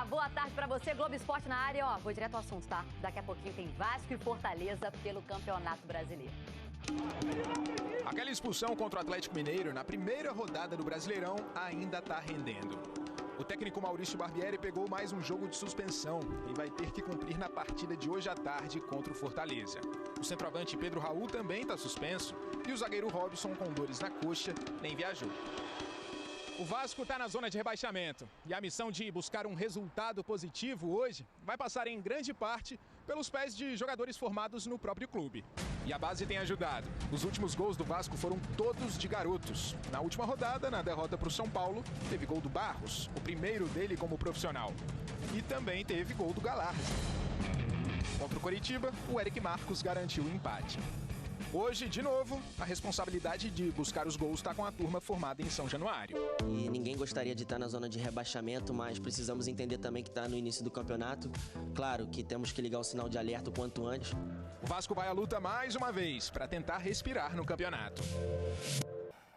Olá, boa tarde pra você, Globo Esporte na área. Ó, vou direto ao assunto, tá? Daqui a pouquinho tem Vasco e Fortaleza pelo Campeonato Brasileiro. Aquela expulsão contra o Atlético Mineiro na primeira rodada do Brasileirão ainda tá rendendo. O técnico Maurício Barbieri pegou mais um jogo de suspensão e vai ter que cumprir na partida de hoje à tarde contra o Fortaleza. O centroavante Pedro Raul também está suspenso e o zagueiro Robson, com dores na coxa, nem viajou. O Vasco está na zona de rebaixamento e a missão de buscar um resultado positivo hoje vai passar em grande parte pelos pés de jogadores formados no próprio clube. E a base tem ajudado. Os últimos gols do Vasco foram todos de garotos. Na última rodada, na derrota para o São Paulo, teve gol do Barros, o primeiro dele como profissional. E também teve gol do Galarza. Contra o Coritiba, o Eric Marcos garantiu o empate. Hoje, de novo, a responsabilidade de buscar os gols está com a turma formada em São Januário. E ninguém gostaria de estar na zona de rebaixamento, mas precisamos entender também que está no início do campeonato. Claro que temos que ligar o sinal de alerta o quanto antes. O Vasco vai à luta mais uma vez para tentar respirar no campeonato.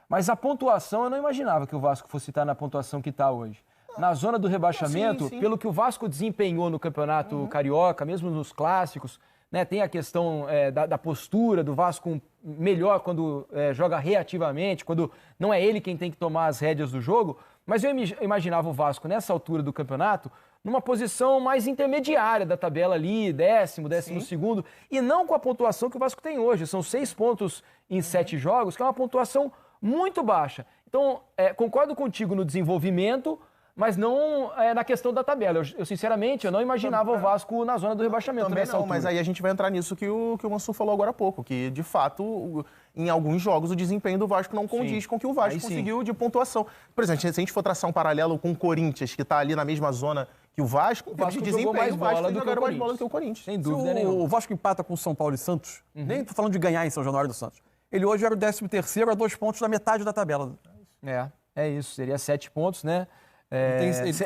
Mas a pontuação, eu não imaginava que o Vasco fosse estar na pontuação que está hoje. Na zona do rebaixamento, sim. Pelo que o Vasco desempenhou no Campeonato Carioca, mesmo nos clássicos, né, tem a questão da postura do Vasco melhor quando joga reativamente, quando não é ele quem tem que tomar as rédeas do jogo, mas eu imaginava o Vasco nessa altura do campeonato numa posição mais intermediária da tabela ali, décimo segundo, e não com a pontuação que o Vasco tem hoje. São 6 pontos em 7 jogos, que é uma pontuação muito baixa. Então, concordo contigo no desenvolvimento, mas não na questão da tabela. Eu sinceramente, eu não imaginava o Vasco na zona do rebaixamento nessa altura. Mas aí a gente vai entrar nisso que o Mansur falou agora há pouco, que de fato, em alguns jogos, o desempenho do Vasco não condiz com o que o Vasco conseguiu de pontuação. Por exemplo, se a gente for traçar um paralelo com o Corinthians, que está ali na mesma zona que o Vasco jogou desempenho, mais bola do que o mais bola do que o Corinthians. Sem dúvida nenhuma. O Vasco empata com o São Paulo e Santos, nem tô falando de ganhar em São Januário do Santos. Ele hoje era o 13º a 2 pontos da metade da tabela. É isso, seria 7 pontos, né?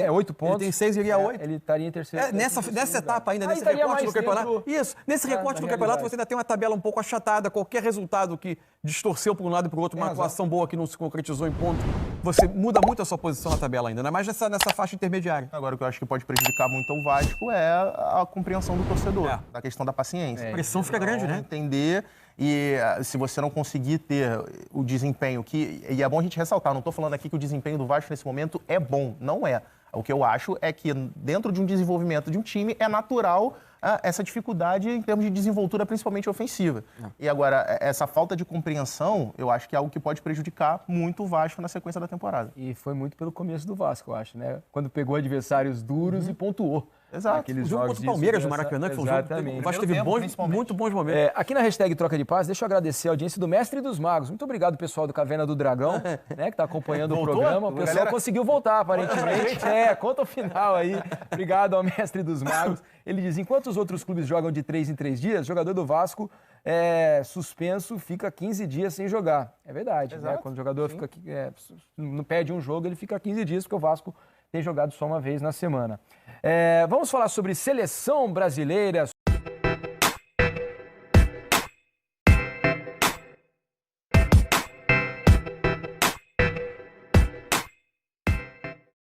8 pontos. Ele tem 6 e iria a 8. Ele estaria em terceiro. Nessa etapa ainda, nesse recorte do campeonato. Isso, nesse recorte do campeonato você ainda tem uma tabela um pouco achatada. Qualquer resultado que distorceu para um lado e para o outro, uma atuação boa que não se concretizou em ponto, você muda muito a sua posição na tabela ainda, né? Mas nessa faixa intermediária. Agora, o que eu acho que pode prejudicar muito o Vasco é a compreensão do torcedor, da questão da paciência. A pressão fica grande, né? Entender. E se você não conseguir ter o desempenho e é bom a gente ressaltar, não estou falando aqui que o desempenho do Vasco nesse momento é bom, não é. O que eu acho é que dentro de um desenvolvimento de um time é natural essa dificuldade em termos de desenvoltura, principalmente ofensiva. E agora, essa falta de compreensão, eu acho que é algo que pode prejudicar muito o Vasco na sequência da temporada. E foi muito pelo começo do Vasco, eu acho, né? Quando pegou adversários duros e pontuou. Exato. Aqueles O jogo contra o Palmeiras do Maracanã, que foi um jogo que o Vasco teve muito bons momentos. Aqui na hashtag Troca de Paz, deixa eu agradecer a audiência do Mestre e dos Magos. Muito obrigado, pessoal do Caverna do Dragão, né, que está acompanhando o programa. O pessoal conseguiu voltar, aparentemente. Conta o final aí. Obrigado ao Mestre dos Magos. Ele diz, enquanto os outros clubes jogam de 3 em 3 dias, o jogador do Vasco suspenso fica 15 dias sem jogar. É verdade, né? Quando o jogador não perde um jogo, ele fica 15 dias, porque o Vasco tem jogado só uma vez na semana. Vamos falar sobre seleção brasileira.